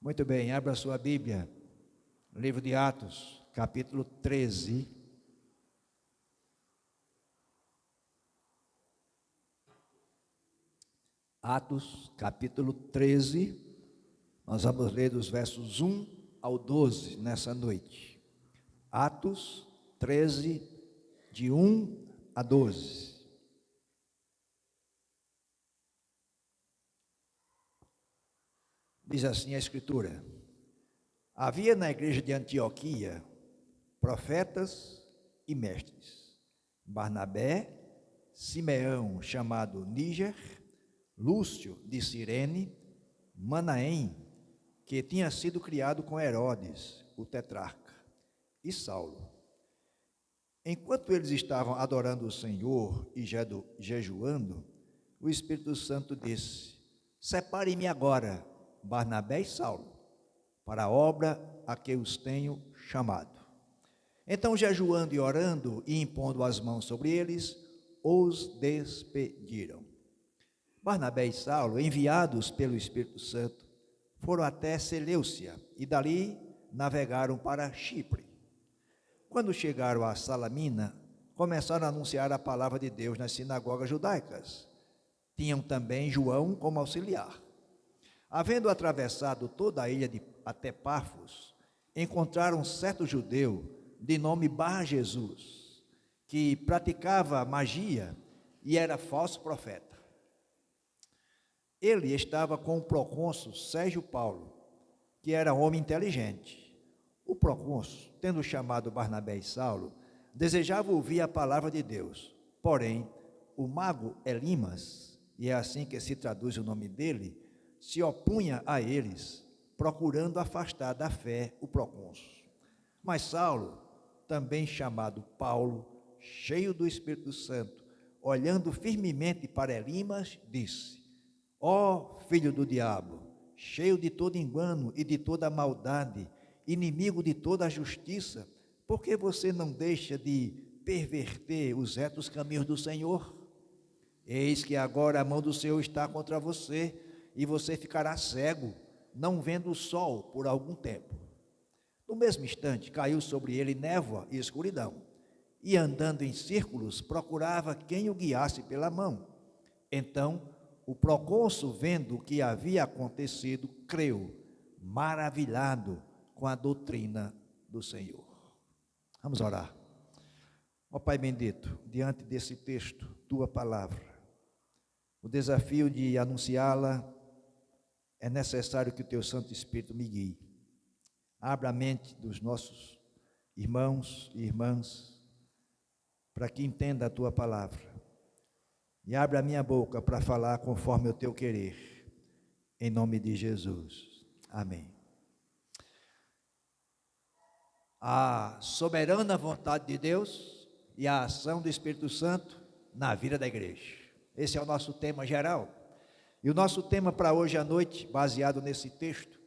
Muito bem, abra a sua Bíblia, livro de Atos, capítulo 13. Atos, capítulo 13, nós vamos ler dos versos 1 ao 12 nessa noite. Atos 13, de 1 a 12. Diz assim a Escritura: havia na igreja de Antioquia profetas e mestres: Barnabé, Simeão, chamado Níger, Lúcio de Cirene, Manaém, que tinha sido criado com Herodes, o tetrarca, e Saulo. Enquanto eles estavam adorando o Senhor e jejuando, o Espírito Santo disse: separe-me agora Barnabé e Saulo, para a obra a que os tenho chamado. Então, jejuando e orando e impondo as mãos sobre eles, os despediram. Barnabé e Saulo, enviados pelo Espírito Santo, foram até Seleucia e dali navegaram para Chipre. Quando chegaram a Salamina, começaram a anunciar a palavra de Deus nas sinagogas judaicas. Tinham também João como auxiliar. Havendo atravessado toda a ilha até Pafos, encontraram um certo judeu de nome Bar-Jesus, que praticava magia e era falso profeta. Ele estava com o procônsul Sérgio Paulo, que era homem inteligente. O procônsul, tendo chamado Barnabé e Saulo, desejava ouvir a palavra de Deus. Porém, o mago Elimas, e é assim que se traduz o nome dele, se opunha a eles, procurando afastar da fé o procônsul. Mas Saulo, também chamado Paulo, cheio do Espírito Santo, olhando firmemente para Elimas, disse: ó filho do diabo, cheio de todo engano e de toda maldade, inimigo de toda a justiça, por que você não deixa de perverter os retos caminhos do Senhor? Eis que agora a mão do Senhor está contra você, e você ficará cego, não vendo o sol por algum tempo. No mesmo instante, caiu sobre ele névoa e escuridão, e andando em círculos, procurava quem o guiasse pela mão. Então, o procônsul, vendo o que havia acontecido, creu, maravilhado com a doutrina do Senhor. Vamos orar. Ó Pai bendito, diante desse texto, tua palavra, o desafio de anunciá-la, é necessário que o teu Santo Espírito me guie. Abra a mente dos nossos irmãos e irmãs, para que entenda a tua palavra. E abra a minha boca para falar conforme o teu querer. Em nome de Jesus. Amém. A soberana vontade de Deus e a ação do Espírito Santo na vida da igreja. Esse é o nosso tema geral. E o nosso tema para hoje à noite, baseado nesse texto: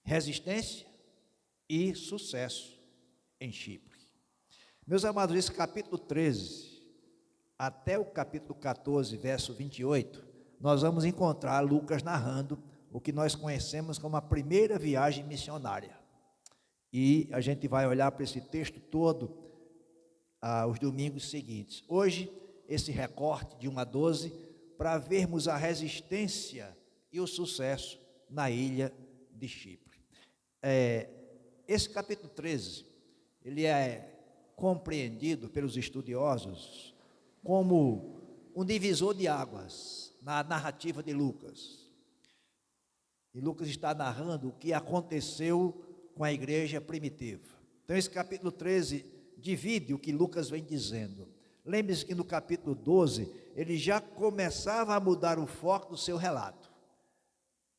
resistência e sucesso em Chipre. Meus amados, esse capítulo 13, até o capítulo 14, verso 28, nós vamos encontrar Lucas narrando o que nós conhecemos como a primeira viagem missionária. E a gente vai olhar para esse texto todo os domingos seguintes. Hoje, esse recorte de 1 a 12, para vermos a resistência e o sucesso na ilha de Chipre. Esse capítulo 13, ele é compreendido pelos estudiosos como um divisor de águas na narrativa de Lucas. E Lucas está narrando o que aconteceu com a igreja primitiva. Então esse capítulo 13 divide o que Lucas vem dizendo. Lembre-se que no capítulo 12, ele já começava a mudar o foco do seu relato,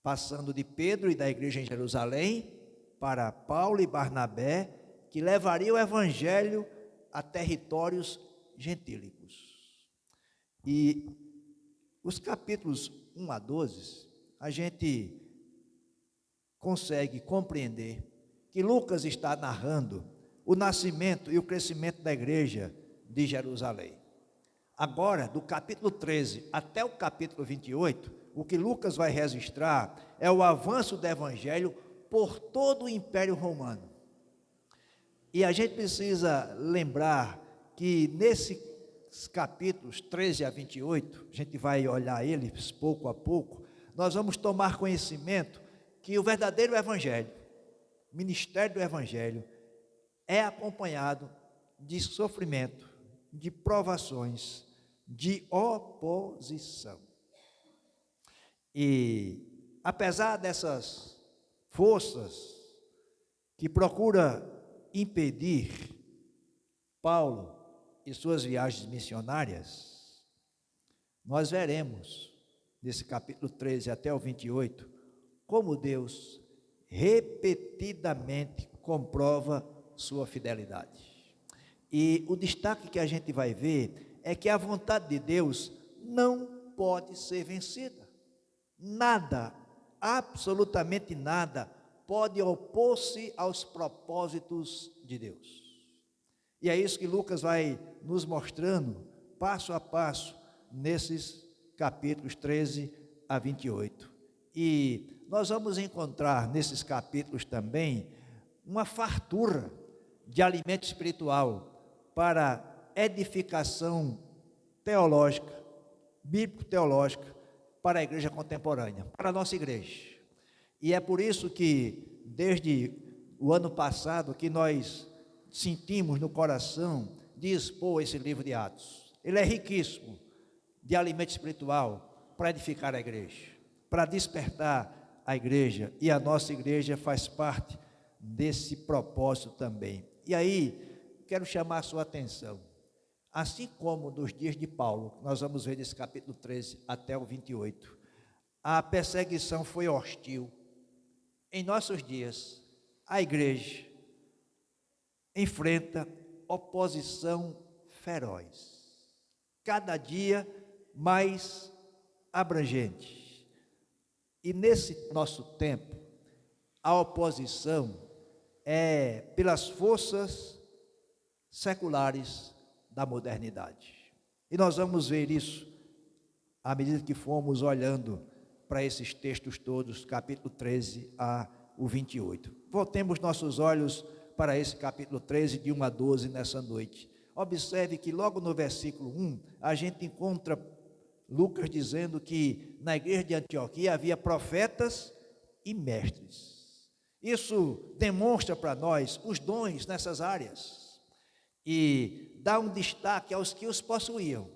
passando de Pedro e da igreja em Jerusalém para Paulo e Barnabé, que levariam o evangelho a territórios gentílicos. E os capítulos 1 a 12, a gente consegue compreender que Lucas está narrando o nascimento e o crescimento da igreja de Jerusalém. Agora, do capítulo 13 até o capítulo 28, o que Lucas vai registrar é o avanço do evangelho por todo o Império Romano. E a gente precisa lembrar que nesses capítulos 13 a 28, a gente vai olhar eles pouco a pouco, nós vamos tomar conhecimento que o verdadeiro evangelho, o ministério do evangelho, é acompanhado de sofrimento, de provações, de oposição. E apesar dessas forças que procuram impedir Paulo e suas viagens missionárias, nós veremos nesse capítulo 13 até o 28, como Deus repetidamente comprova sua fidelidade. E o destaque que a gente vai ver é que a vontade de Deus não pode ser vencida. Nada, absolutamente nada, pode opor-se aos propósitos de Deus. E é isso que Lucas vai nos mostrando, passo a passo, nesses capítulos 13 a 28. E nós vamos encontrar nesses capítulos também uma fartura de alimento espiritual para edificação teológica, bíblico-teológica, para a igreja contemporânea, para a nossa igreja. E é por isso que, desde o ano passado, que nós sentimos no coração de expor esse livro de Atos. Ele é riquíssimo de alimento espiritual para edificar a igreja, para despertar a igreja, e a nossa igreja faz parte desse propósito também. E aí, quero chamar a sua atenção, assim como nos dias de Paulo, nós vamos ver desse capítulo 13 até o 28, a perseguição foi hostil. Em nossos dias, a igreja enfrenta oposição feroz, cada dia mais abrangente. E nesse nosso tempo, a oposição é pelas forças seculares da modernidade. E nós vamos ver isso à medida que formos olhando para esses textos todos, capítulo 13 a o 28. Voltemos nossos olhos para esse capítulo 13, de 1 a 12, nessa noite. Observe que logo no versículo 1, a gente encontra Lucas dizendo que na igreja de Antioquia havia profetas e mestres. Isso demonstra para nós os dons nessas áreas e dá um destaque aos que os possuíam.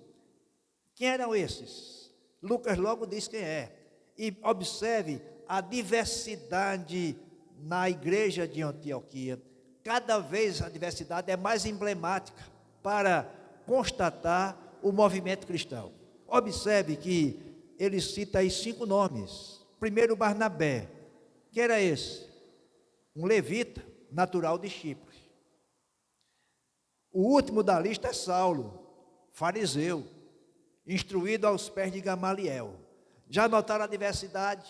Quem eram esses? Lucas logo diz quem é. E observe a diversidade na igreja de Antioquia. Cada vez a diversidade é mais emblemática para constatar o movimento cristão. Observe que ele cita aí 5 nomes. Primeiro, Barnabé. Quem era esse? Um levita, natural de Chipre. O último da lista é Saulo, fariseu, instruído aos pés de Gamaliel. Já notaram a diversidade?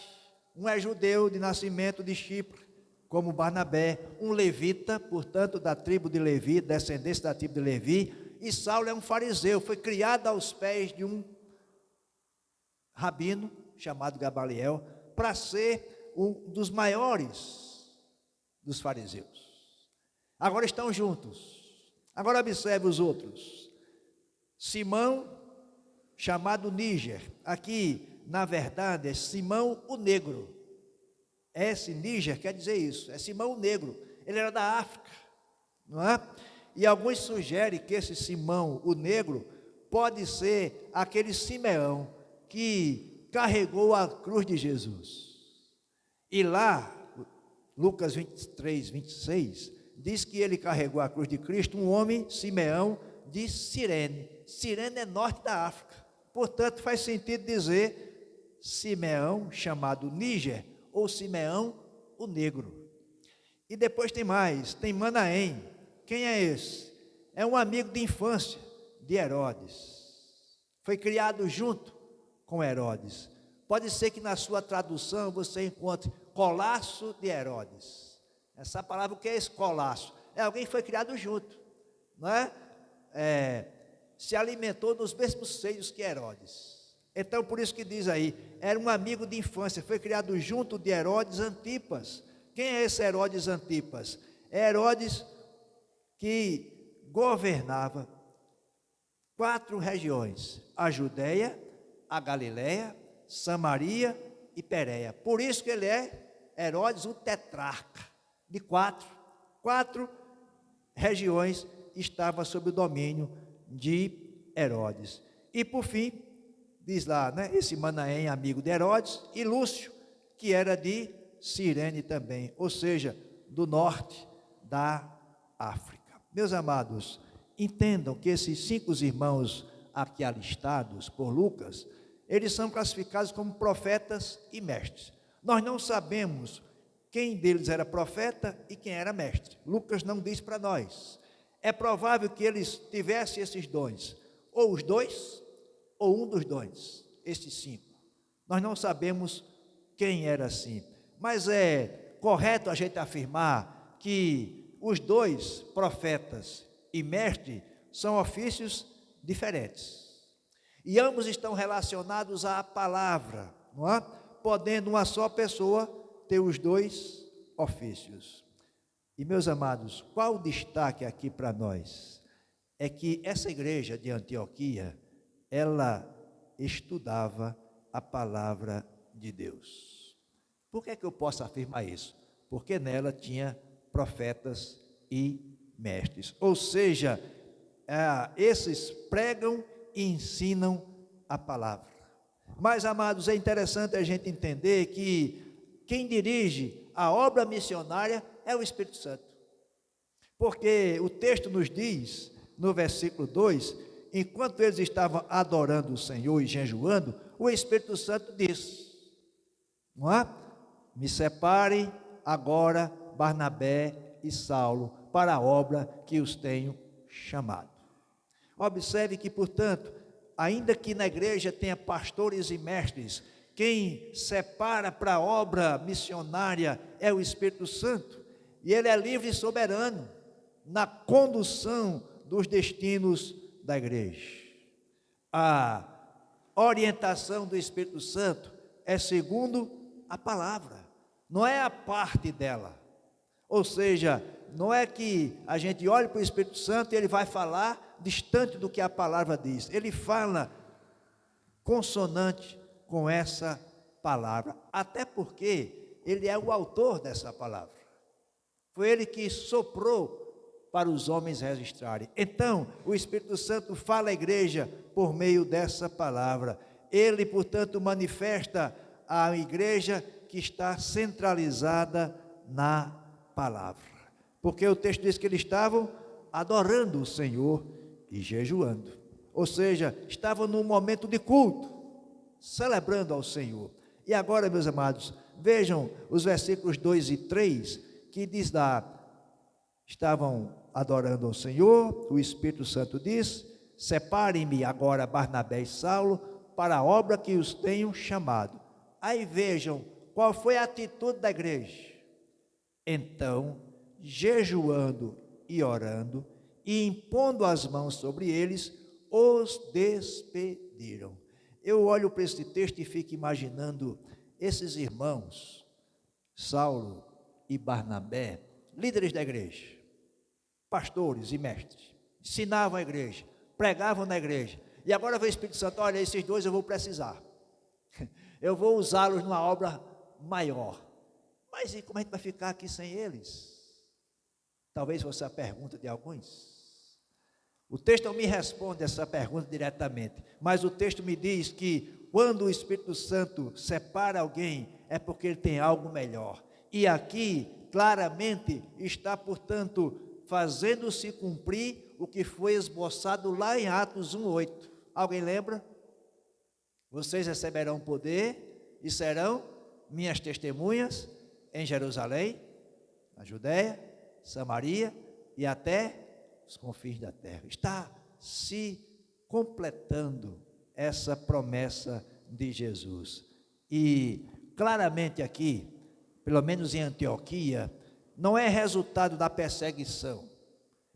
Um é judeu de nascimento de Chipre, como Barnabé, um levita, portanto, da tribo de Levi, descendência da tribo de Levi, e Saulo é um fariseu, foi criado aos pés de um rabino, chamado Gamaliel, para ser um dos maiores dos fariseus. Agora estão juntos. Agora observe os outros. Simão, chamado Níger, aqui, na verdade, é Simão o Negro. Esse Níger quer dizer isso, é Simão o Negro, ele era da África, não é? E alguns sugerem que esse Simão o Negro pode ser aquele Simeão que carregou a cruz de Jesus. E lá, Lucas 23, 26, diz que ele carregou a cruz de Cristo, um homem, Simeão, de Cirene. Cirene é norte da África, portanto faz sentido dizer Simeão, chamado Níger, ou Simeão o Negro. E depois tem mais, tem Manaém. Quem é esse? É um amigo de infância de Herodes, foi criado junto com Herodes. Pode ser que na sua tradução você encontre Colasso de Herodes. Essa palavra, o que é esse Colasso? É alguém que foi criado junto, não é? Se alimentou dos mesmos seios que Herodes. Então, por isso que diz aí, era um amigo de infância, foi criado junto de Herodes Antipas. Quem é esse Herodes Antipas? É Herodes que governava 4 regiões: a Judéia, a Galiléia, Samaria e Pérea. Por isso que ele é Herodes o tetrarca, de 4 regiões estava sob o domínio de Herodes. E por fim, diz lá, né, esse Manaém, amigo de Herodes, e Lúcio, que era de Cirene também, ou seja, do norte da África. Meus amados, entendam que esses 5 irmãos aqui alistados por Lucas, eles são classificados como profetas e mestres. Nós não sabemos quem deles era profeta e quem era mestre. Lucas não diz para nós. É provável que eles tivessem esses dons, ou os dois, ou um dos dons, estes 5. Nós não sabemos quem era assim, mas é correto a gente afirmar que os 2, profetas e mestre, são ofícios diferentes. E ambos estão relacionados à palavra, não é? Podendo uma só pessoa ter os 2 ofícios. E, meus amados, qual o destaque aqui para nós? É que essa igreja de Antioquia, ela estudava a palavra de Deus. Por que eu posso afirmar isso? Porque nela tinha profetas e mestres. Ou seja, esses pregam e ensinam a palavra. Mas, amados, é interessante a gente entender que quem dirige a obra missionária é o Espírito Santo. Porque o texto nos diz, no versículo 2, enquanto eles estavam adorando o Senhor e jejuando, o Espírito Santo disse, não é? Me separem agora Barnabé e Saulo para a obra que os tenho chamado. Observe que, portanto, ainda que na igreja tenha pastores e mestres, quem separa para a obra missionária é o Espírito Santo, e ele é livre e soberano na condução dos destinos da igreja. A orientação do Espírito Santo é segundo a palavra, não é a parte dela. Ou seja, não é que a gente olhe para o Espírito Santo e ele vai falar distante do que a palavra diz. Ele fala consonante com essa palavra, até porque ele é o autor dessa palavra. Foi ele que soprou para os homens registrarem. Então, o Espírito Santo fala à igreja por meio dessa palavra. Ele, portanto, manifesta a igreja que está centralizada na palavra. Porque o texto diz que eles estavam adorando o Senhor e jejuando. Ou seja, estavam num momento de culto, celebrando ao Senhor. E agora, meus amados, vejam os versículos 2 e 3, que diz lá, estavam adorando ao Senhor, o Espírito Santo diz, separem-me agora Barnabé e Saulo para a obra que os tenho chamado. Aí vejam, qual foi a atitude da igreja? Então, jejuando e orando, e impondo as mãos sobre eles, os despediram. Eu olho para esse texto e fico imaginando esses irmãos, Saulo e Barnabé, líderes da igreja, pastores e mestres, ensinavam a igreja, pregavam na igreja, e agora vem o Espírito Santo, olha, esses 2 eu vou precisar, eu vou usá-los numa obra maior, mas e como a gente vai ficar aqui sem eles? Talvez fosse a pergunta de alguns. O texto não me responde essa pergunta diretamente, mas o texto me diz que quando o Espírito Santo separa alguém, é porque ele tem algo melhor. E aqui, claramente, está, portanto, fazendo-se cumprir o que foi esboçado lá em Atos 1:8. Alguém lembra? Vocês receberão poder e serão minhas testemunhas em Jerusalém, na Judéia, Samaria e até os confins da terra. Está se completando essa promessa de Jesus. E claramente aqui, pelo menos em Antioquia, não é resultado da perseguição,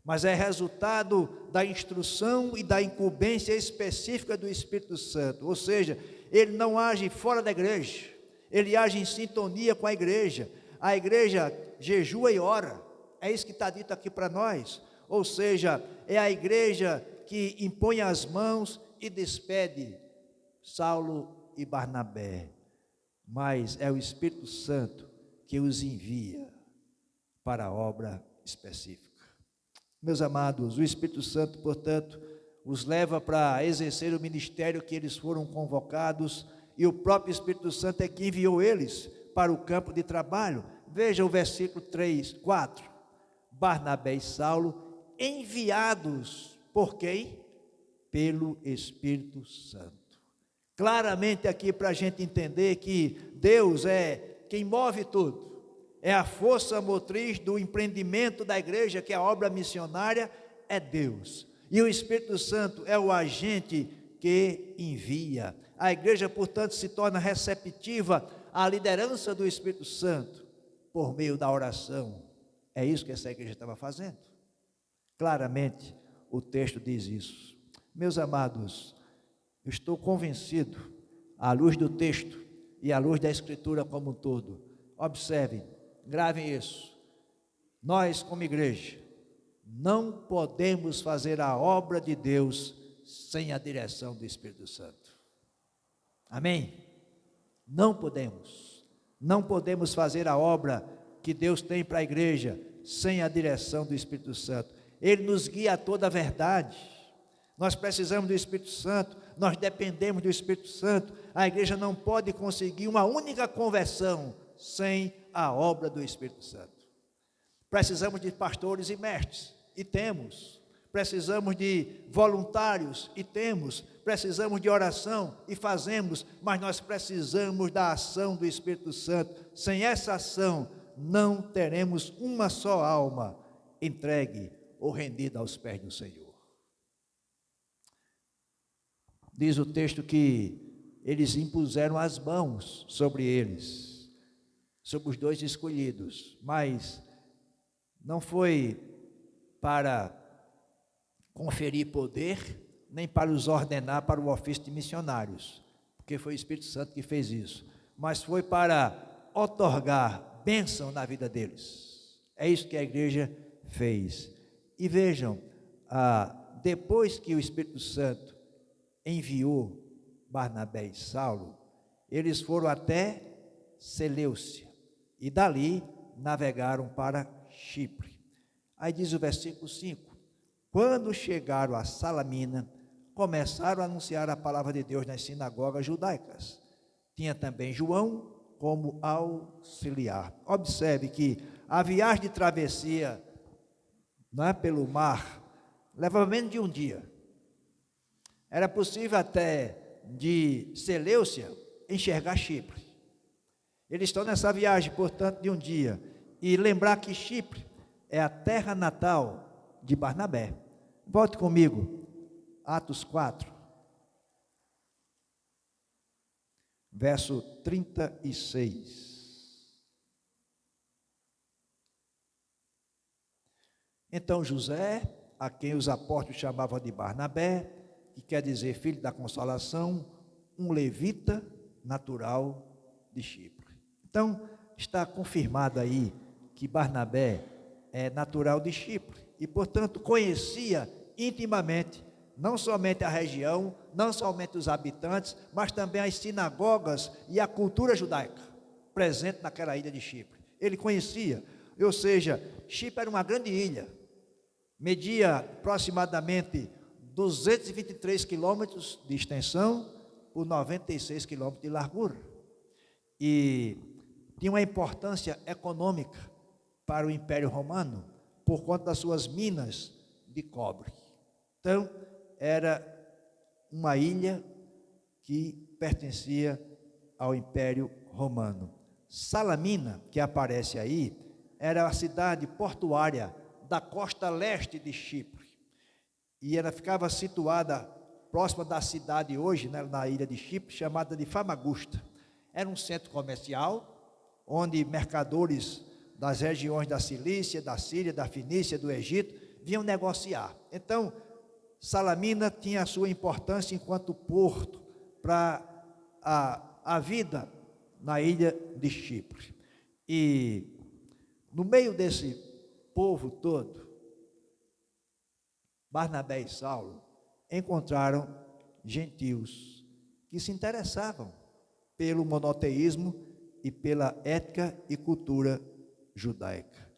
mas é resultado da instrução e da incumbência específica do Espírito Santo. Ou seja, ele não age fora da igreja, ele age em sintonia com a igreja. A igreja jejua e ora, é isso que está dito aqui para nós. Ou seja, é a igreja que impõe as mãos e despede Saulo e Barnabé, mas é o Espírito Santo que os envia para a obra específica. Meus amados, o Espírito Santo, portanto, os leva para exercer o ministério que eles foram convocados, e o próprio Espírito Santo é que enviou eles para o campo de trabalho. Veja o versículo 3, 4. Barnabé e Saulo, enviados por quem? Pelo Espírito Santo. Claramente aqui para a gente entender que Deus é quem move tudo. É a força motriz do empreendimento da igreja, que é a obra missionária, é Deus. E o Espírito Santo é o agente que envia. A igreja, portanto, se torna receptiva à liderança do Espírito Santo por meio da oração. É isso que essa igreja estava fazendo. Claramente, o texto diz isso. Meus amados, eu estou convencido, à luz do texto e à luz da Escritura como um todo. Observem, gravem isso. Nós, como igreja, não podemos fazer a obra de Deus sem a direção do Espírito Santo. Amém? Não podemos. Não podemos fazer a obra que Deus tem para a igreja sem a direção do Espírito Santo. Ele nos guia a toda a verdade. Nós precisamos do Espírito Santo, nós dependemos do Espírito Santo. A igreja não pode conseguir uma única conversão sem a obra do Espírito Santo. Precisamos de pastores e mestres, e temos. Precisamos de voluntários, e temos. Precisamos de oração, e fazemos. Mas nós precisamos da ação do Espírito Santo. Sem essa ação, não teremos uma só alma entregue ou rendida aos pés do Senhor. Diz o texto que eles impuseram as mãos sobre eles, sobre os dois escolhidos, mas não foi para conferir poder, nem para os ordenar para o ofício de missionários, porque foi o Espírito Santo que fez isso, mas foi para otorgar bênção na vida deles. É isso que a igreja fez. E vejam, depois que o Espírito Santo enviou Barnabé e Saulo, eles foram até Seleucia, e dali navegaram para Chipre. Aí diz o versículo 5, quando chegaram a Salamina, começaram a anunciar a palavra de Deus nas sinagogas judaicas. Tinha também João como auxiliar. Observe que a viagem de travessia, pelo mar, levava menos de um dia. Era possível até de Seleucia enxergar Chipre. Eles estão nessa viagem, portanto, de um dia. E lembrar que Chipre é a terra natal de Barnabé. Volte comigo, Atos 4, verso 36. Então José, a quem os apóstolos chamavam de Barnabé, que quer dizer filho da consolação, um levita natural de Chipre. Então, está confirmado aí que Barnabé é natural de Chipre e, portanto, conhecia intimamente não somente a região, não somente os habitantes, mas também as sinagogas e a cultura judaica presente naquela ilha de Chipre. Ele conhecia, ou seja, Chipre era uma grande ilha, media aproximadamente 223 quilômetros de extensão por 96 quilômetros de largura, e tinha uma importância econômica para o Império Romano, por conta das suas minas de cobre. Então, era uma ilha que pertencia ao Império Romano. Salamina, que aparece aí, era a cidade portuária da costa leste de Chipre, e ela ficava situada próxima da cidade hoje, na ilha de Chipre, chamada de Famagusta. Era um centro comercial, onde mercadores das regiões da Cilícia, da Síria, da Fenícia, do Egito, vinham negociar. Então, Salamina tinha a sua importância enquanto porto para a vida na ilha de Chipre. E no meio desse povo todo, Barnabé e Saulo encontraram gentios que se interessavam pelo monoteísmo e pela ética e cultura judaica.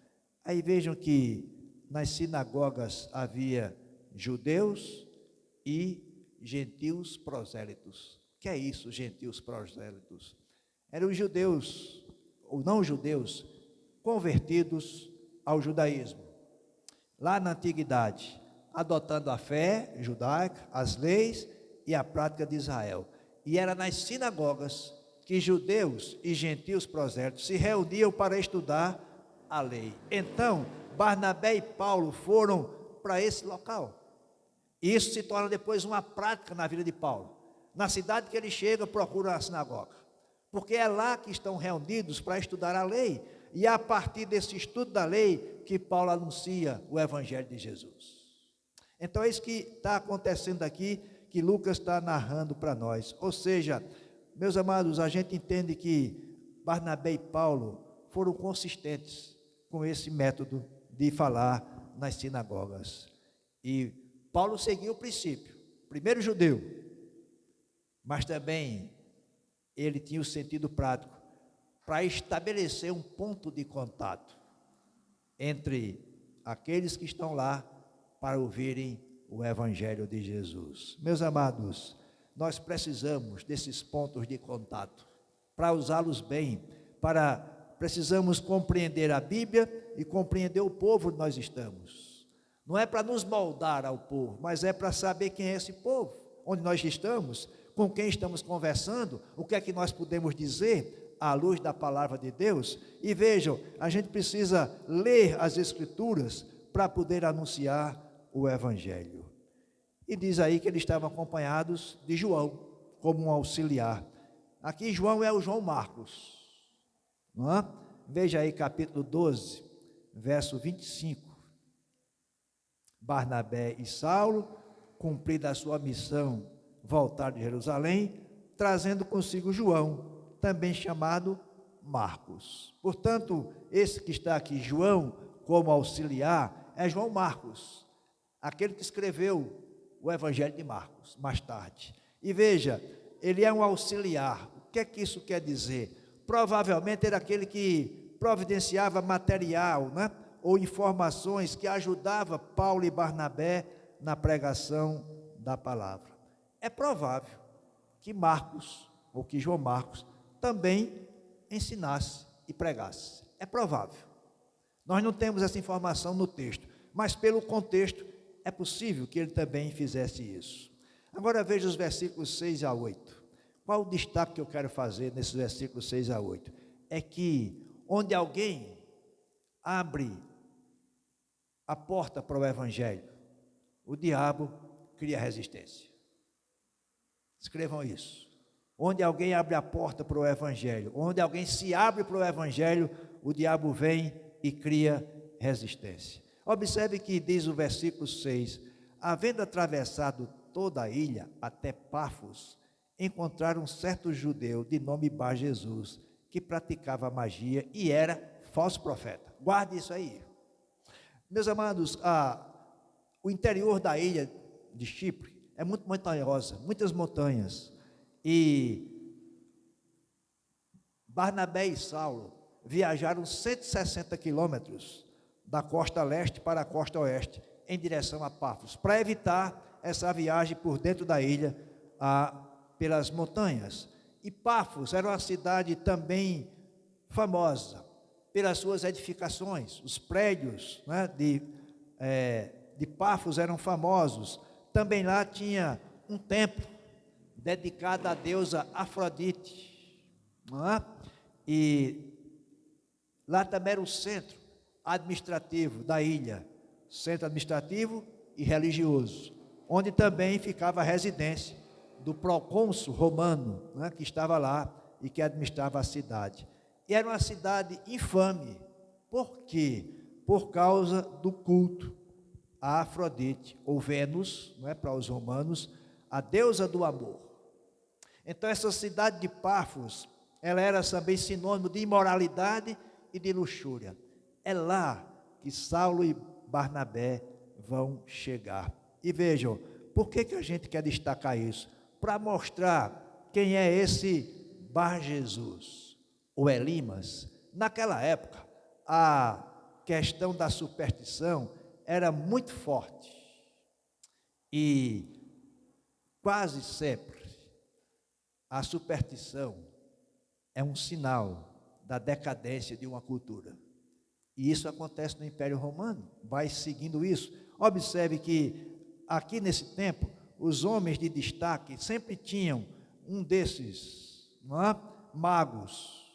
Aí vejam que nas sinagogas havia judeus e gentios prosélitos. O que é isso, gentios prosélitos? Eram os judeus, ou não judeus, convertidos ao judaísmo. Lá na antiguidade, adotando a fé judaica, as leis e a prática de Israel. E era nas sinagogas que judeus e gentios prosélitos se reuniam para estudar a lei. Então, Barnabé e Paulo foram para esse local. E isso se torna depois uma prática na vida de Paulo. Na cidade que ele chega, procura a sinagoga, porque é lá que estão reunidos para estudar a lei, e é a partir desse estudo da lei que Paulo anuncia o Evangelho de Jesus. Então é isso que está acontecendo aqui, que Lucas está narrando para nós. Ou seja, meus amados, a gente entende que Barnabé e Paulo foram consistentes com esse método de falar nas sinagogas. E Paulo seguiu o princípio, primeiro judeu, mas também ele tinha o sentido prático para estabelecer um ponto de contato entre aqueles que estão lá para ouvirem o Evangelho de Jesus. Meus amados, nós precisamos desses pontos de contato para usá-los bem, precisamos compreender a Bíblia e compreender o povo onde nós estamos. Não é para nos moldar ao povo, mas é para saber quem é esse povo, onde nós estamos, com quem estamos conversando, o que é que nós podemos dizer à luz da palavra de Deus. E vejam, a gente precisa ler as Escrituras para poder anunciar o Evangelho. E diz aí que eles estavam acompanhados de João, como um auxiliar. Aqui João é o João Marcos. Não é? Veja aí capítulo 12, verso 25. Barnabé e Saulo, cumprida a sua missão, voltaram de Jerusalém, trazendo consigo João, também chamado Marcos. Portanto, esse que está aqui, João, como auxiliar, é João Marcos, aquele que escreveu o Evangelho de Marcos, mais tarde. E veja, ele é um auxiliar. O que é que isso quer dizer? Provavelmente era aquele que providenciava material, né? Ou informações que ajudava Paulo e Barnabé na pregação da palavra. É provável que Marcos, ou que João Marcos, também ensinasse e pregasse. É provável. Nós não temos essa informação no texto, mas pelo contexto é possível que ele também fizesse isso. Agora veja os versículos 6 a 8. Qual o destaque que eu quero fazer nesses versículos 6 a 8? É que onde alguém abre a porta para o Evangelho, o diabo cria resistência. Escrevam isso. Onde alguém abre a porta para o Evangelho, onde alguém se abre para o Evangelho, o diabo vem e cria resistência. Observe que diz o versículo 6, havendo atravessado toda a ilha até Pafos, encontraram um certo judeu de nome Bar Jesus, que praticava magia e era falso profeta. Guarde isso aí. Meus amados, o interior da ilha de Chipre é muito montanhosa, muitas montanhas. E Barnabé e Saulo viajaram 160 quilômetros da costa leste para a costa oeste, em direção a Pafos, para evitar essa viagem por dentro da ilha, pelas montanhas. E Pafos era uma cidade também famosa pelas suas edificações. Os prédios, né, de Pafos eram famosos. Também lá tinha um templo dedicado à deusa Afrodite, não é? E lá também era o centro administrativo da ilha, centro administrativo e religioso, onde também ficava a residência do procônsul romano, né, que estava lá e que administrava a cidade. E era uma cidade infame. Por quê? Por causa do culto a Afrodite, ou Vênus, não é, para os romanos, a deusa do amor. Então essa cidade de Pafos, ela era também sinônimo de imoralidade e de luxúria. É lá que Saulo e Barnabé vão chegar. E vejam, por que a gente quer destacar isso? Para mostrar quem é esse Bar Jesus, ou Elimas. Naquela época, a questão da superstição era muito forte. E quase sempre a superstição é um sinal da decadência de uma cultura. E isso acontece no Império Romano, vai seguindo isso. Observe que aqui nesse tempo, os homens de destaque sempre tinham um desses, não é? Magos,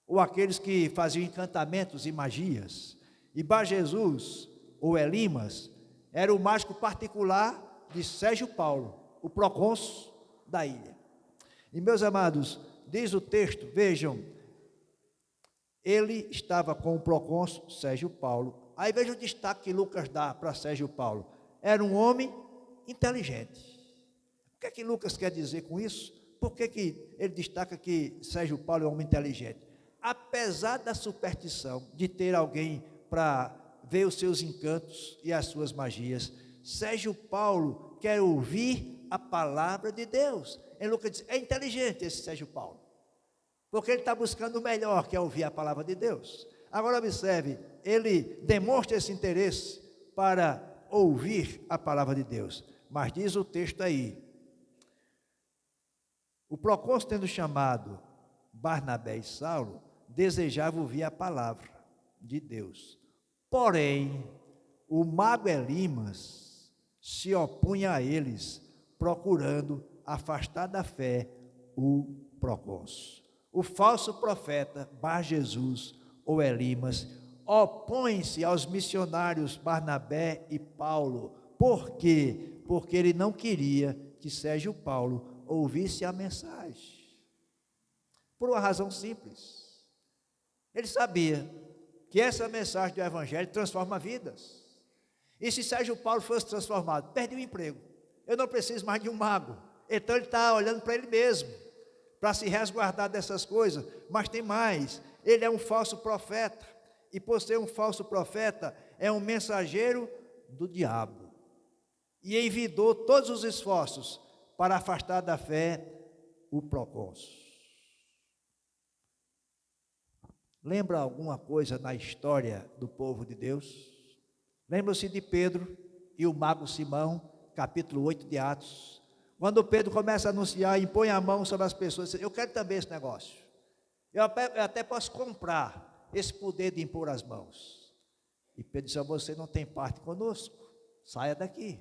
ou aqueles que faziam encantamentos e magias. E Bar Jesus, ou Elimas, era o mágico particular de Sérgio Paulo, o procônsul da ilha. E meus amados, diz o texto, vejam, ele estava com o procônsul Sérgio Paulo. Aí veja o destaque que Lucas dá para Sérgio Paulo. Era um homem inteligente. O que é que Lucas quer dizer com isso? Por que ele destaca que Sérgio Paulo é um homem inteligente? Apesar da superstição de ter alguém para ver os seus encantos e as suas magias, Sérgio Paulo quer ouvir a palavra de Deus. Em Lucas diz, é inteligente esse Sérgio Paulo, porque ele está buscando o melhor, que é ouvir a palavra de Deus. Agora observe, ele demonstra esse interesse para ouvir a palavra de Deus. Mas diz o texto aí, o procônsul, tendo chamado Barnabé e Saulo, desejava ouvir a palavra de Deus. Porém, o mago Elimas se opunha a eles, procurando afastar da fé o procônsul. O falso profeta Bar Jesus, ou Elimas, opõe-se aos missionários Barnabé e Paulo. Por quê? Porque ele não queria que Sérgio Paulo ouvisse a mensagem. Por uma razão simples. Ele sabia que essa mensagem do Evangelho transforma vidas. E se Sérgio Paulo fosse transformado, perde o emprego. Eu não preciso mais de um mago. Então ele está olhando para ele mesmo, para se resguardar dessas coisas. Mas tem mais, ele é um falso profeta. E por ser um falso profeta, é um mensageiro do diabo. E envidou todos os esforços para afastar da fé o procônsul. Lembra alguma coisa na história do povo de Deus? Lembra-se de Pedro e o mago Simão, capítulo 8 de Atos. Quando Pedro começa a anunciar, impõe a mão sobre as pessoas, diz, eu quero também esse negócio. Eu até posso comprar esse poder de impor as mãos. E Pedro disse, você não tem parte conosco, saia daqui.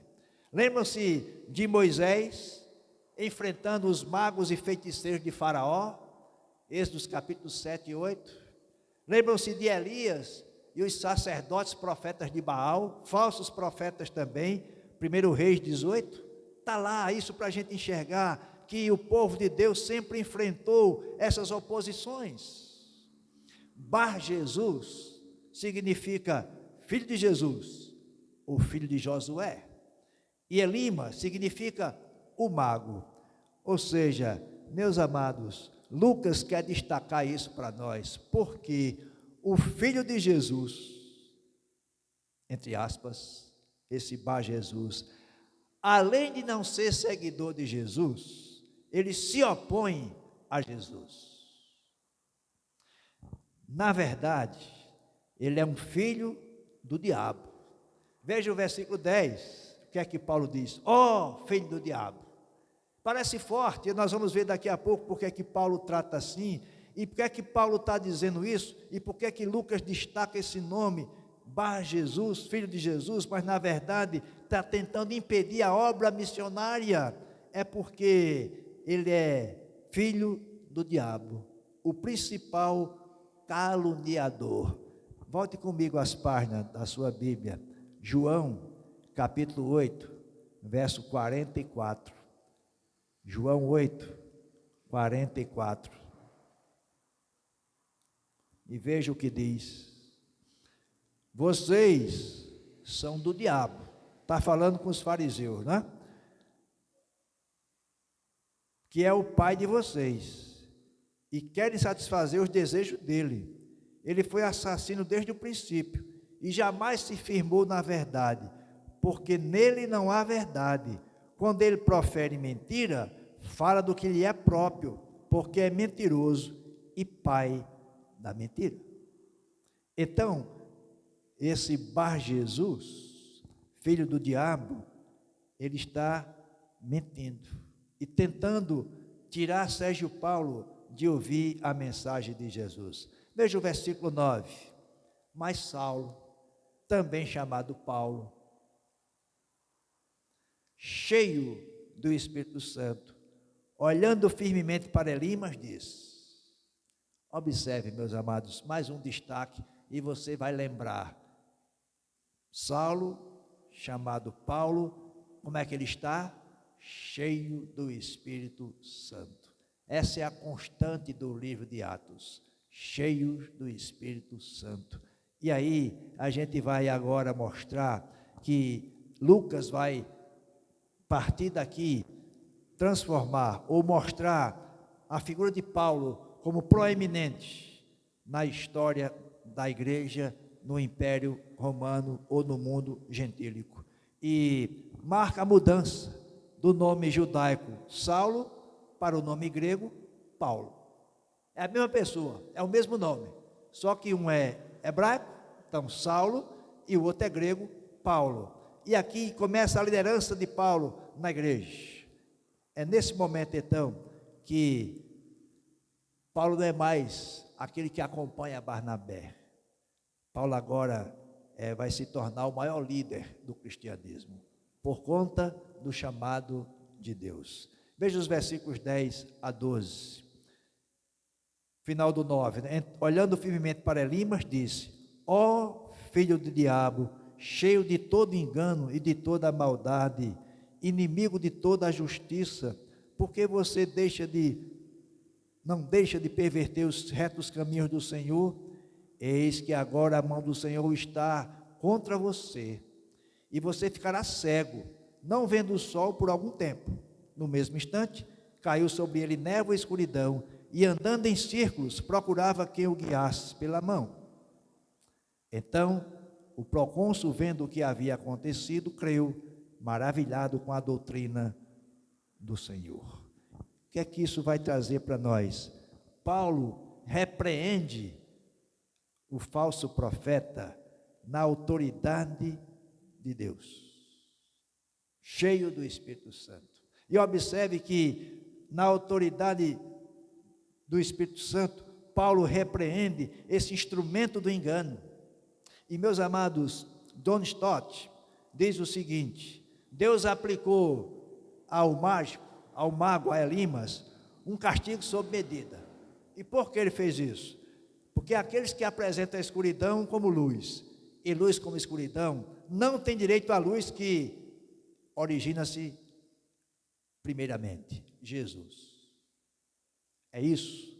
Lembram-se de Moisés enfrentando os magos e feiticeiros de Faraó, Êxodo capítulos 7 e 8. Lembram-se de Elias e os sacerdotes profetas de Baal, falsos profetas também, 1 Reis 18. Está lá isso para a gente enxergar que o povo de Deus sempre enfrentou essas oposições. Bar Jesus significa filho de Jesus, ou filho de Josué. E Elima significa o mago. Ou seja, meus amados, Lucas quer destacar isso para nós, porque o filho de Jesus, entre aspas, esse Bar Jesus, além de não ser seguidor de Jesus, ele se opõe a Jesus. Na verdade, ele é um filho do diabo. Veja o versículo 10, o que é que Paulo diz? Ó, filho do diabo. Parece forte, e nós vamos ver daqui a pouco porque é que Paulo trata assim, e porque é que Paulo está dizendo isso, e porque é que Lucas destaca esse nome, Bar Jesus, filho de Jesus, mas na verdade está tentando impedir a obra missionária, é porque ele é filho do diabo, o principal caluniador. Volte comigo às páginas da sua Bíblia, João, capítulo 8, verso 44. João 8, 44. E veja o que diz. Vocês são do diabo, está falando com os fariseus, né? Que é o pai de vocês, e querem satisfazer os desejos dele. Ele foi assassino desde o princípio, e jamais se firmou na verdade, porque nele não há verdade. Quando ele profere mentira, fala do que lhe é próprio, porque é mentiroso e pai da mentira. Então, esse Bar Jesus, filho do diabo, ele está mentindo e tentando tirar Sérgio Paulo de ouvir a mensagem de Jesus. Veja o versículo 9. Mas Saulo, também chamado Paulo, cheio do Espírito Santo, olhando firmemente para Elimas, diz: observe, meus amados, mais um destaque, e você vai lembrar. Saulo, chamado Paulo, como é que ele está? Cheio do Espírito Santo. Essa é a constante do livro de Atos, cheios do Espírito Santo. E aí, a gente vai agora mostrar que Lucas vai partir daqui, transformar ou mostrar a figura de Paulo como proeminente na história da igreja no Império Romano ou no mundo gentílico. E marca a mudança do nome judaico Saulo para o nome grego Paulo. É a mesma pessoa, é o mesmo nome, só que um é hebraico, então Saulo, e o outro é grego, Paulo. E aqui começa a liderança de Paulo na igreja. É nesse momento, então, que Paulo não é mais aquele que acompanha Barnabé. Paulo agora vai se tornar o maior líder do cristianismo, por conta do chamado de Deus. Veja os versículos 10 a 12. Final do 9, né? Olhando firmemente para Elimas, disse: ó filho do diabo, cheio de todo engano e de toda maldade, inimigo de toda a justiça, porque você não deixa de perverter os retos caminhos do Senhor? Eis que agora a mão do Senhor está contra você, e você ficará cego, não vendo o sol por algum tempo. No mesmo instante, caiu sobre ele névoa e escuridão, e andando em círculos, procurava quem o guiasse pela mão. Então, o procônsul, vendo o que havia acontecido, creu, maravilhado com a doutrina do Senhor. O que é que isso vai trazer para nós? Paulo repreende o falso profeta na autoridade de Deus, cheio do Espírito Santo. E observe que na autoridade do Espírito Santo, Paulo repreende esse instrumento do engano. E, meus amados, John Stott diz o seguinte: Deus aplicou ao mago, a Elimas, um castigo sob medida. E por que ele fez isso? Porque aqueles que apresentam a escuridão como luz, e luz como escuridão, não têm direito à luz que origina-se primeiramente, Jesus. É isso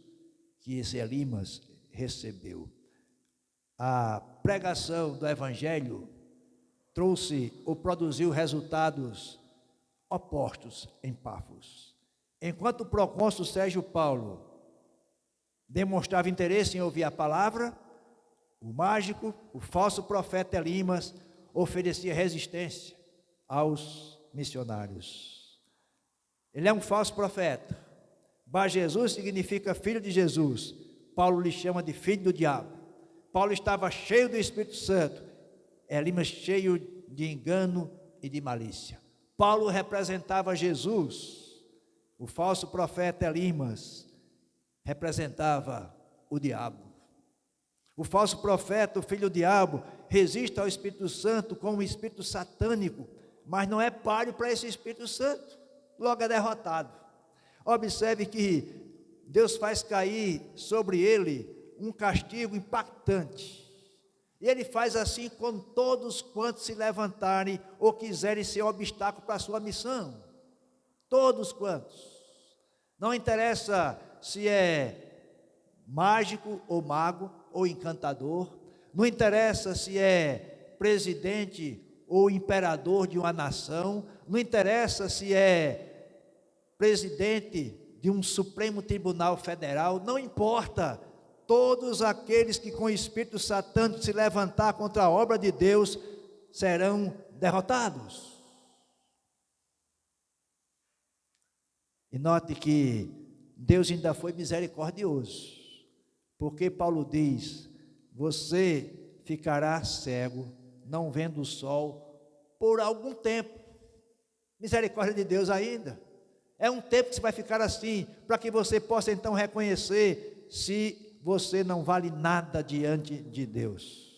que esse Elimas recebeu. A pregação do Evangelho trouxe ou produziu resultados opostos em Pafos. Enquanto o procônsul Sérgio Paulo demonstrava interesse em ouvir a palavra, o mágico, o falso profeta Elimas, oferecia resistência aos missionários. Ele é um falso profeta. Bar Jesus significa filho de Jesus. Paulo lhe chama de filho do diabo. Paulo estava cheio do Espírito Santo, Elimas cheio de engano e de malícia. Paulo representava Jesus, o falso profeta Elimas representava o diabo. O falso profeta, o filho do diabo, resiste ao Espírito Santo como um espírito satânico, mas não é páreo para esse Espírito Santo, logo é derrotado. Observe que Deus faz cair sobre ele um castigo impactante, e ele faz assim com todos quantos se levantarem ou quiserem ser obstáculo para a sua missão. Todos quantos, não interessa se é mágico ou mago ou encantador, não interessa se é presidente ou imperador de uma nação, não interessa se é presidente de um Supremo Tribunal Federal, não importa. Todos aqueles que com o espírito satânico se levantar contra a obra de Deus serão derrotados. E note que Deus ainda foi misericordioso, porque Paulo diz: você ficará cego, não vendo o sol, por algum tempo. Misericórdia de Deus ainda. É um tempo que você vai ficar assim, para que você possa então reconhecer se você não vale nada diante de Deus.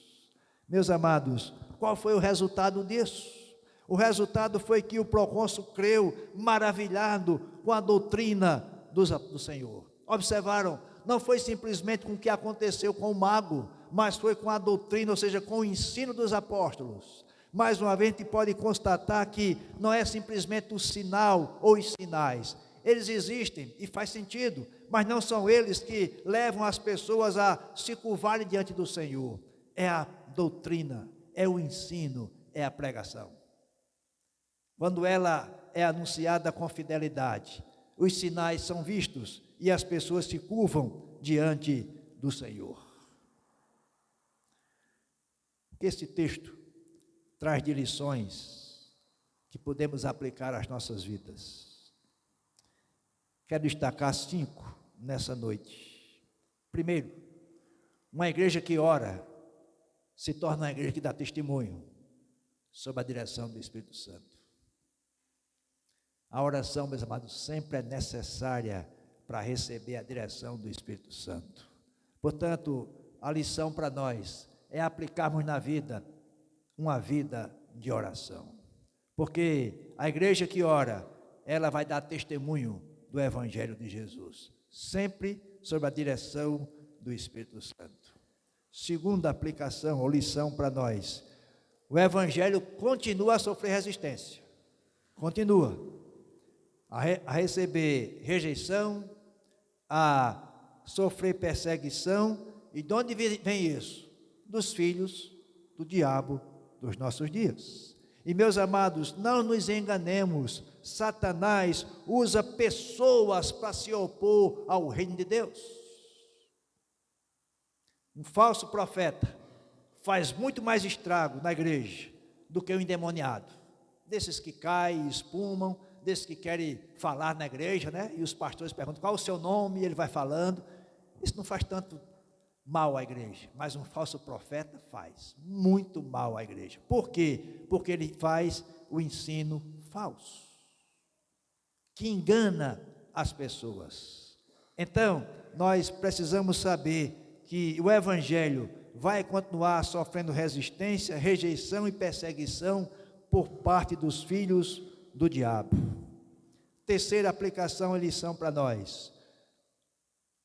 Meus amados, qual foi o resultado disso? O resultado foi que o procônsul creu, maravilhado com a doutrina do Senhor. Observaram? Não foi simplesmente com o que aconteceu com o mago, mas foi com a doutrina, ou seja, com o ensino dos apóstolos. Mais uma vez, a gente pode constatar que não é simplesmente o sinal ou os sinais. Eles existem e faz sentido, mas não são eles que levam as pessoas a se curvarem diante do Senhor. É a doutrina, é o ensino, é a pregação. Quando ela é anunciada com fidelidade, os sinais são vistos e as pessoas se curvam diante do Senhor. Esse texto traz de lições que podemos aplicar às nossas vidas. Quero destacar 5 nessa noite. Primeiro, uma igreja que ora se torna uma igreja que dá testemunho sob a direção do Espírito Santo. A oração, meus amados, sempre é necessária para receber a direção do Espírito Santo. Portanto, a lição para nós é aplicarmos na vida uma vida de oração, porque a igreja que ora, ela vai dar testemunho do Evangelho de Jesus, sempre sob a direção do Espírito Santo. Segunda aplicação ou lição para nós: o Evangelho continua a sofrer resistência, continua a receber rejeição, a sofrer perseguição. E de onde vem isso? Dos filhos do diabo dos nossos dias. E meus amados, não nos enganemos, Satanás usa pessoas para se opor ao reino de Deus. Um falso profeta faz muito mais estrago na igreja do que um endemoniado, desses que caem, espumam, desses que querem falar na igreja, né? E os pastores perguntam qual o seu nome, e ele vai falando. Isso não faz tanto mal à igreja, mas um falso profeta faz muito mal à igreja. Por quê? Porque ele faz o ensino falso, que engana as pessoas. Então, nós precisamos saber que o Evangelho vai continuar sofrendo resistência, rejeição e perseguição por parte dos filhos do diabo. Terceira aplicação e lição para nós: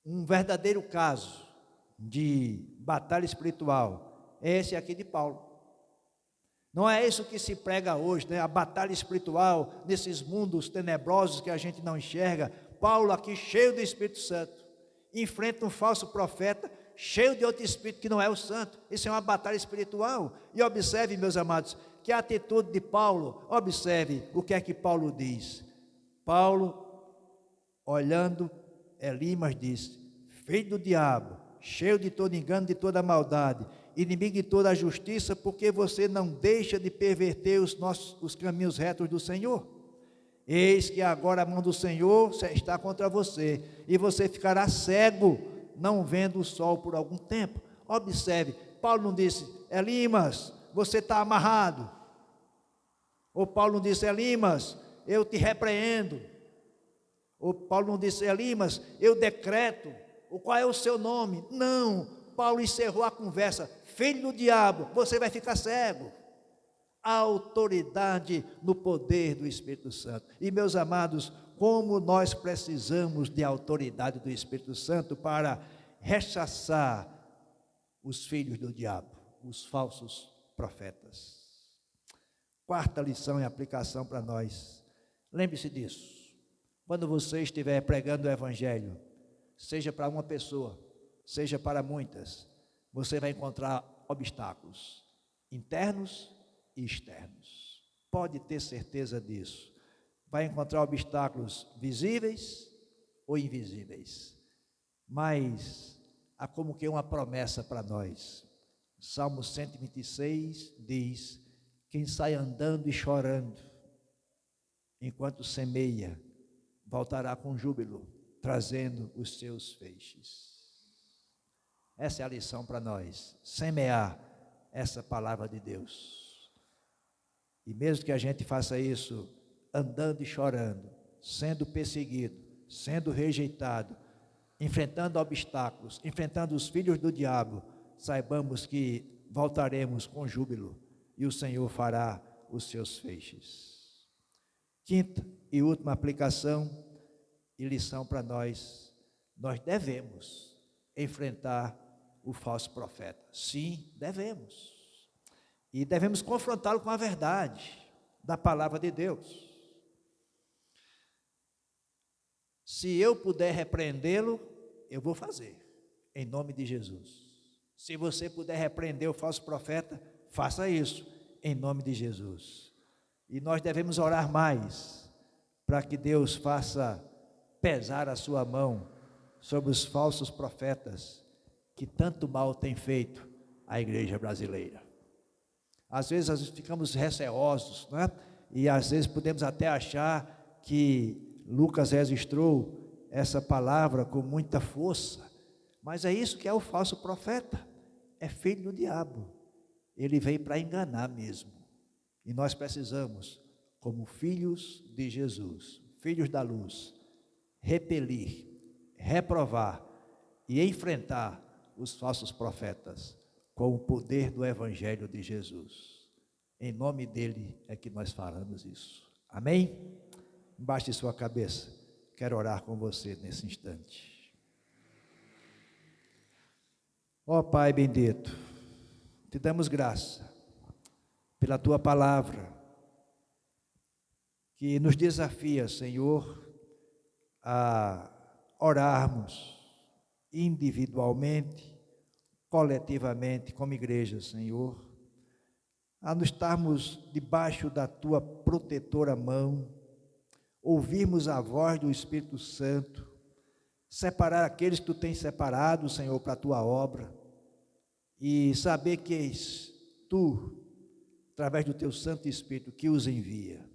um verdadeiro caso de batalha espiritual é esse aqui de Paulo. Não é isso que se prega hoje, né? A batalha espiritual nesses mundos tenebrosos que a gente não enxerga. Paulo aqui, cheio do Espírito Santo, enfrenta um falso profeta, cheio de outro espírito que não é o santo. Isso é uma batalha espiritual. E observe, meus amados, que a atitude de Paulo, observe o que é que Paulo diz. Paulo, olhando Elimas, disse: filho do diabo, cheio de todo engano, de toda maldade, inimigo de toda a justiça, porque você não deixa de perverter os caminhos retos do Senhor. Eis que agora a mão do Senhor está contra você, e você ficará cego, não vendo o sol por algum tempo. Observe, Paulo não disse: Elimas, você está amarrado. Ou Paulo não disse: Elimas, eu te repreendo. Ou Paulo não disse: Elimas, eu decreto. Ou qual é o seu nome? Não, Paulo encerrou a conversa: filho do diabo, você vai ficar cego. A autoridade no poder do Espírito Santo. E meus amados, como nós precisamos de autoridade do Espírito Santo para rechaçar os filhos do diabo, os falsos profetas. Quarta lição e aplicação para nós: lembre-se disso. Quando você estiver pregando o Evangelho, seja para uma pessoa, seja para muitas, você vai encontrar obstáculos internos e externos. Pode ter certeza disso. Vai encontrar obstáculos visíveis ou invisíveis, mas há como que uma promessa para nós. Salmo 126 diz: quem sai andando e chorando, enquanto semeia, voltará com júbilo, trazendo os seus feixes. Essa é a lição para nós, semear essa palavra de Deus. E mesmo que a gente faça isso andando e chorando, sendo perseguido, sendo rejeitado, enfrentando obstáculos, enfrentando os filhos do diabo, saibamos que voltaremos com júbilo e o Senhor fará os seus feixes. Quinta e última aplicação e lição para nós: nós devemos enfrentar o falso profeta. Sim, devemos. E devemos confrontá-lo com a verdade da palavra de Deus. Se eu puder repreendê-lo, eu vou fazer, em nome de Jesus. Se você puder repreender o falso profeta, faça isso, em nome de Jesus. E nós devemos orar mais, para que Deus faça pesar a sua mão sobre os falsos profetas, que tanto mal têm feito à igreja brasileira. Às vezes ficamos receosos, não é? E às vezes podemos até achar que Lucas registrou essa palavra com muita força, mas é isso que é o falso profeta, é filho do diabo, ele veio para enganar mesmo, e nós precisamos, como filhos de Jesus, filhos da luz, repelir, reprovar e enfrentar os falsos profetas com o poder do Evangelho de Jesus. Em nome dele é que nós falamos isso. Amém? Baixe sua cabeça, quero orar com você nesse instante. Ó Pai bendito, te damos graça pela tua palavra, que nos desafia, Senhor, a orarmos individualmente, coletivamente, como igreja, Senhor, a nos estarmos debaixo da tua protetora mão, ouvirmos a voz do Espírito Santo, separar aqueles que tu tens separado, Senhor, para a tua obra, e saber que és tu, através do teu Santo Espírito, que os envia.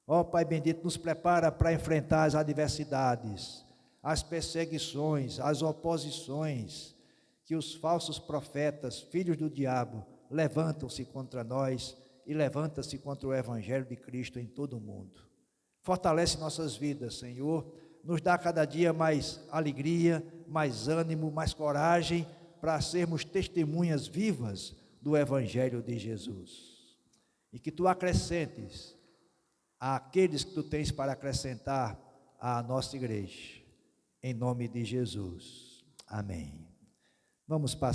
Ó Pai bendito, nos prepara para enfrentar as adversidades, as perseguições, as oposições, que os falsos profetas, filhos do diabo, levantam-se contra nós e levantam-se contra o Evangelho de Cristo em todo o mundo. Fortalece nossas vidas, Senhor, nos dá cada dia mais alegria, mais ânimo, mais coragem, para sermos testemunhas vivas do Evangelho de Jesus. E que tu acrescentes àqueles que tu tens para acrescentar à nossa igreja, em nome de Jesus. Amém. Vamos passar.